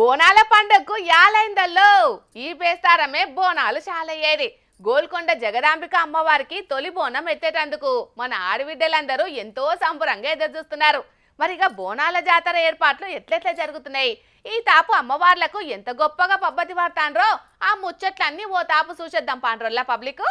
బోనాల పండుగకు యాలైందల్లో ఈ బేస్తారమే బోనాలు చాలయ్యేది. గోల్కొండ జగదాంబిక అమ్మవారికి తొలి బోనం ఎత్తేటందుకు మన ఆడబిడ్డలందరూ ఎంతో సంబరంగా ఎదురుచూస్తున్నారు. మరిగా బోనాల జాతర ఏర్పాట్లు ఎట్లెట్లా జరుగుతున్నాయి, ఈ తాపు అమ్మవార్లకు ఎంత గొప్పగా పబ్బతి పడతాండ్రో ఆ ముచ్చట్లన్నీ ఓ తాపు చూసేద్దాం పాండ్రోల్లా పబ్లిక్.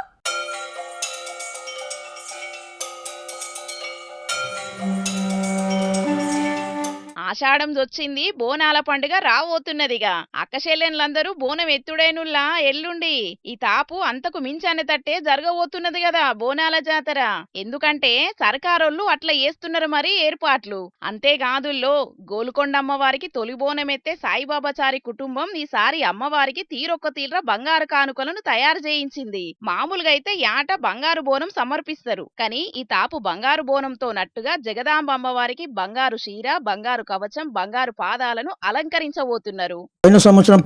ఆషాఢం వచ్చింది, బోనాల పండుగ రాబోతున్నదిగా. అక్కచెల్లెన్లందరూ బోనం ఎత్తుడేనుల్లా ఎల్లుండి ఈ తాపు అంతకు మించనేటట్టే జరగబోతున్నది కదా బోనాల జాతర. ఎందుకంటే సర్కారోళ్ళు అట్లా చేస్తున్నారు మరి ఏర్పాట్లు. అంతేకాదుల్లో గోల్కొండ అమ్మవారికి తొలి బోనం ఎత్తే సాయిబాబాచారి కుటుంబం ఈసారి అమ్మవారికి తీరొక్క తీర బంగారు కానుకలను తయారు చేయించింది. మామూలుగా అయితే యాట బంగారు బోనం సమర్పిస్తారు, కానీ ఈ తాపు బంగారు బోనంతో నట్టుగా జగదాంబ అమ్మవారికి బంగారు చీర, బంగారు కవచం, బంగారు పాదాలను అలంకరించబోతున్నారు. పోయిన సంవత్సరం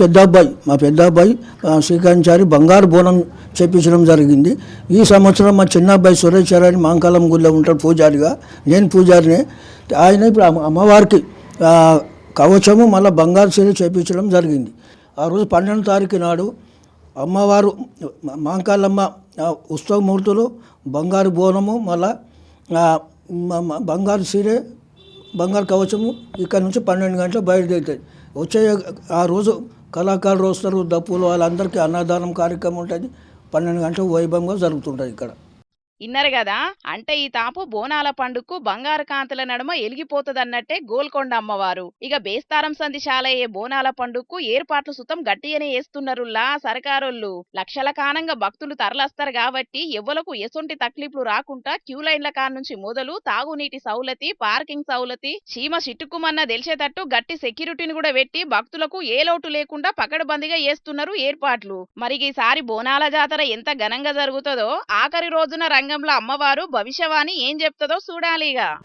మా పెద్ద అబ్బాయి శ్రీకాంచారి బంగారు బోనం చేపించడం జరిగింది. ఈ సంవత్సరం మా చిన్న అబ్బాయి సురేశ్వరాన్ని మాంకాలం గుడిలో ఉంటాడు పూజారిగా, నేను పూజారినే. ఆయన ఇప్పుడు అమ్మవారికి కవచము మళ్ళీ బంగారు చీర చేపించడం జరిగింది. ఆ రోజు 12వ తారీఖు నాడు అమ్మవారు మాంకాలమ్మ ఉత్సవమూర్తులు బంగారు బోనము మళ్ళా బంగారు చీర, బంగారు కవచము ఇక్కడ నుంచి 12 గంటలకు బయలుదేరుతుంది. వచ్చే ఆ రోజు కళాకారులు వస్తారు, దప్పులు, వాళ్ళందరికీ అన్నదానం కార్యక్రమం ఉంటుంది. 12 గంటలకు వైభవంగా జరుగుతుంటుంది ఇక్కడ. ఇన్నరు కదా, అంటే ఈ తాపు బోనాల పండుగకు బంగారు కాంతుల నడుమ ఎలిగిపోతుందన్నట్టే గోల్కొండ అమ్మవారు. ఇక బేస్తారం సంధి చాలయ్యే బోనాల పండుగకు ఏర్పాట్లు సుతం గట్టిగానే వేస్తున్నారులా సర్కారోళ్ళు. లక్షల కానంగా భక్తులు తరలిస్తారు కాబట్టి ఎవ్వలకు ఎసొంటి తక్లీఫ్లు రాకుండా క్యూ లైన్ల కానుంచి మొదలు తాగునీటి సౌలతి, పార్కింగ్ సౌలతి, చీమ చిట్టుకుమన్న తెలిసేటట్టు గట్టి సెక్యూరిటీని కూడా పెట్టి భక్తులకు ఏ లోటు లేకుండా పకడ్బందీగా చేస్తున్నారు ఏర్పాట్లు. మరి ఈసారి బోనాల జాతర ఎంత ఘనంగా జరుగుతుందో, ఆఖరి రోజున రంగంలో అమ్మవారు భవిష్యవాణి ఏం చెప్తుందో చూడాలిగా.